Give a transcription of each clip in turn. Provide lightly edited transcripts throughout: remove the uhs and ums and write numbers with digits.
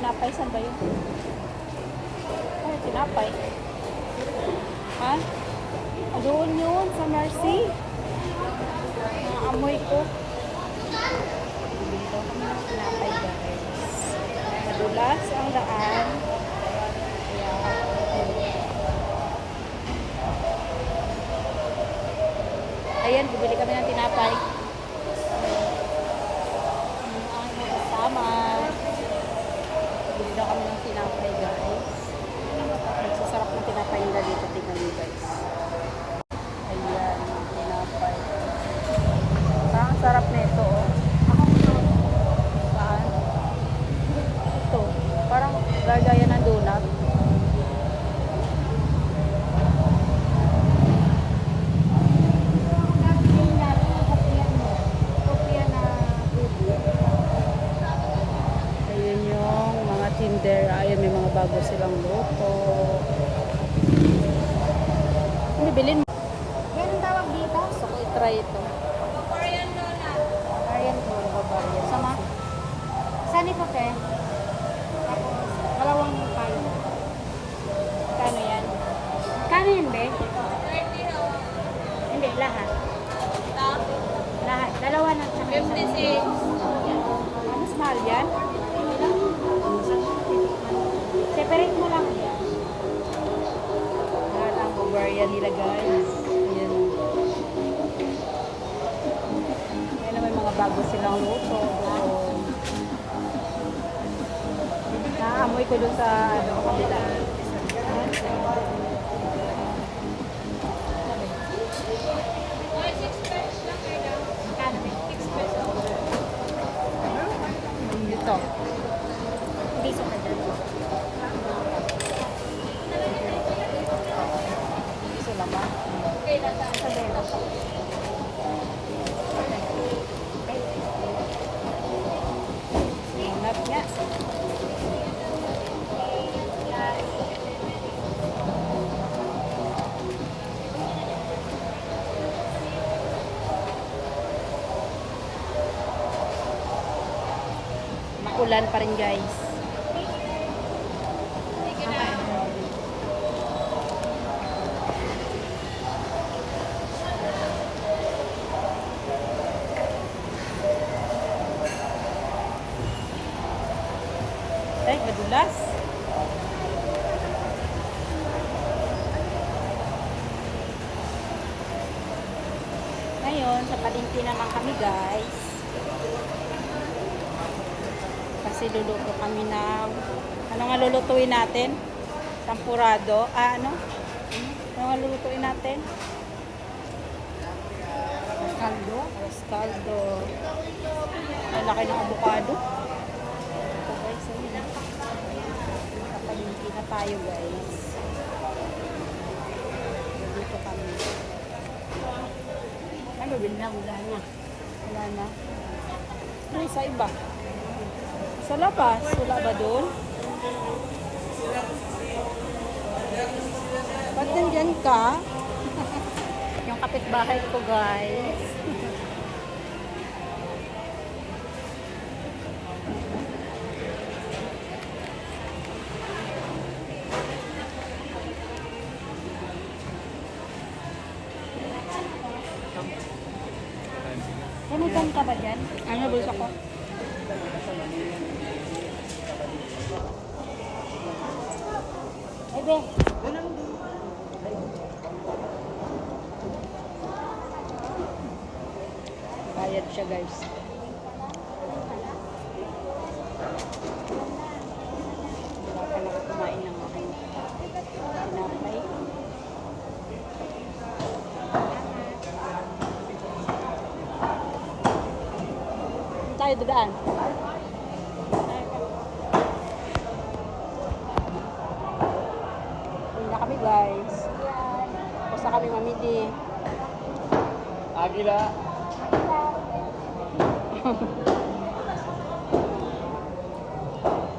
tinapay. Saan ba yun? Ay, tinapay. Ha? Doon yun, sa Mercy. Naamoy ko. Dito kami ng tinapay, guys. Madulas ang daan. Kaya, ayan, bibili kami ng tinapay. Ang kasama. Bibili daw kami ng tinapay, guys. Nagsasarap ng tinapay nila dito. Tingnan nyo, guys. Ayan, ang tinapay. Ang sarap nito, oh. Saan? Ito. Parang gagaya ng donut. Ayan yung mga tinder. Ayan, may mga bago silang luto. Ano bilhin mo? Yan ang tawag dito. Gusto ko i-try ito. Korean donut. Korean donut. Bavarian. Sama? Saan ito, te? Tapos, dalawang payo. Kano yan? Kano yan, be? Hindi, lahat. Lahat. Dalawa na. 56. Ano, mahal yan? Separate mo lang. Lahat ang Bavarian nila, guys. Ayan. Ayan na may mga bago silang luto. Naamoy ko doon sa kabila. Kano, be? Dito. Piso ka dyan. Gusto naman. Sa belo. Hanap nga. Makulan pa rin, guys. Ay, madulas. Ngayon, sa palengke naman kami, guys. Kasi luluto kami ng... Ano nga lulutuin natin? Sampurado. Ano? Ano nga lulutuin natin? Kaldo. Rascaldo. Ang laki ng avocado. Ito, guys. Ayun. Sa palengke na tayo, guys. Dito kami. Ano, wala na. Wala na. Ay, sa iba. Sa labas. Wala ba doon? Ba't nandyan ka? Yung kapitbahay ko, guys. Kanitan ka ba dyan? Ano, bulsa ko? Ay, be. Bayad siya, guys. Wala pa na kumain ng aking tinapay. Saan tayo dadaan? Uwi na kami, guys. Tapos na kami mamili. Agila.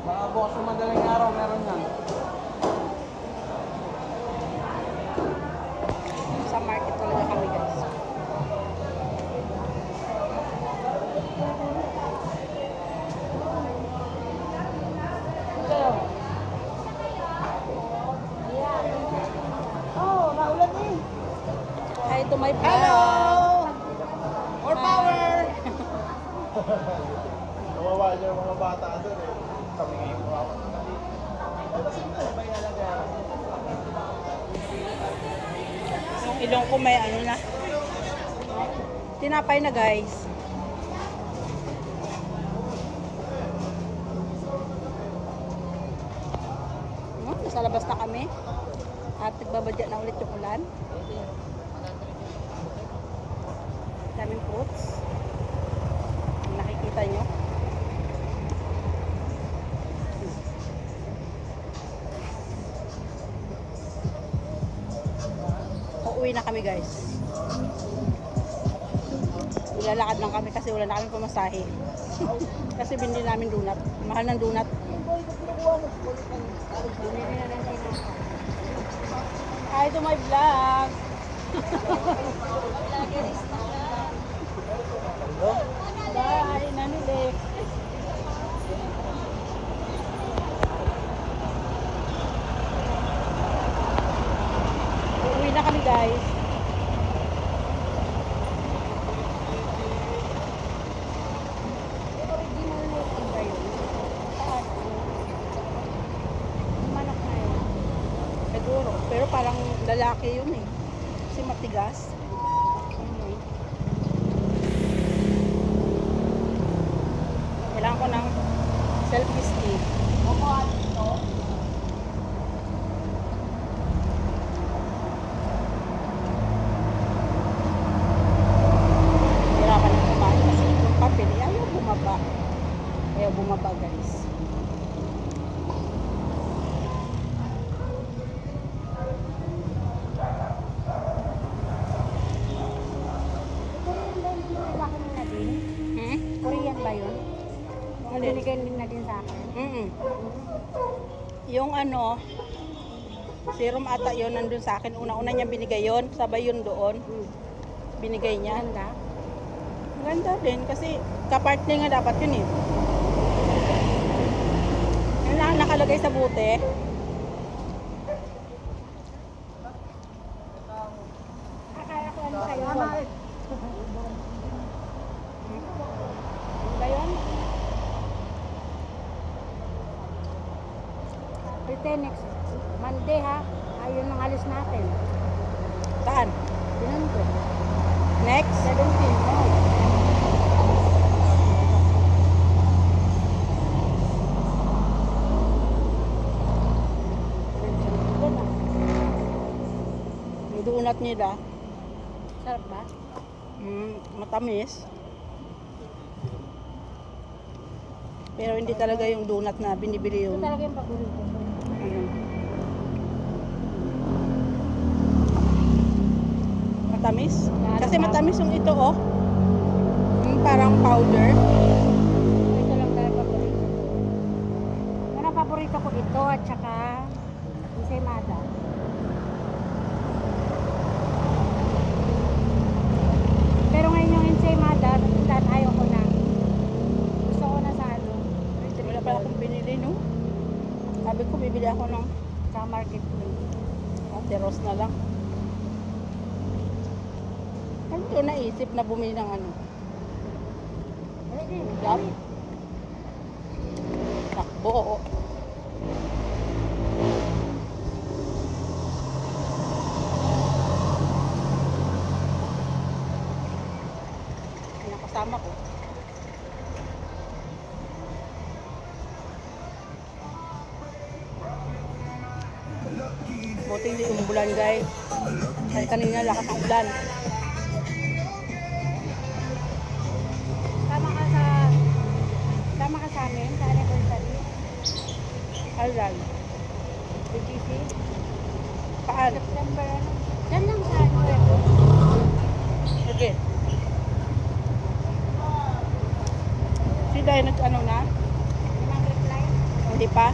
Baka bukas sa madaling araw meron yan. Sa market talaga kami, guys. Yung ilong ko may ano na. Tinapay na guys. Nasa labas na kami. At nagbabadya na ulit yung ulan. Daming fruits. Kung nakikita nyo. Uuwi na kami guys. Nilalakad lang kami kasi wala na kami pamasahe. Kasi binili namin donut. Mahal ng donut. Hi to my vlog. Bye, namili. Uuwi na kami guys. Siguro, pero parang lalaki yun eh. Kasi matigas. Kailangan ko ng selfie stick. Hirapan na kumain kasi yung papel, ayaw bumaba. Ayaw bumaba guys. Korean ba yun? Alin? Binigay din na din sa akin. Yung ano, serum ata yun nandun sa akin. Una-una niya binigay yun. Sabay yun doon. Binigay niya. Ganda. Maganda din kasi kapartner nga dapat yun eh. Yung nakalagay sa bote. Akala ko ano kayo. Ba yun? Pretend next Monday ha. Ayun ang alis natin. Saan? Yun ko. Next? 17 mo. Yung donut nila. Sarap ba? Matamis. Pero hindi talaga yung donut na binibili Ito yung talaga yung paborito ko. matamis. Kasi matamis yung ito oh. Parang powder. Ito lang talaga paborito ko. Pero paborito ko ito at saka ensaymada. Pero ngayon yung ensaymada, napuntahan ayaw ko na. Gusto ko na sa ano. Wala pala akong binili no. Sabi ko bibili ako ng Sa marketplace. Ateros na lang. Ano ko naisip na bumili ng ano? Gap? Takbo. Ang kasama ko. Buti hindi umulan guys. Kasi kanina lakas ng ulan. Sama ka sa amin sa anniversary. Alan. BGC. Paan? September ano? Diyan lang sa ano ito. Sige. Si Day nag ano na? Nag-reply. Hindi pa?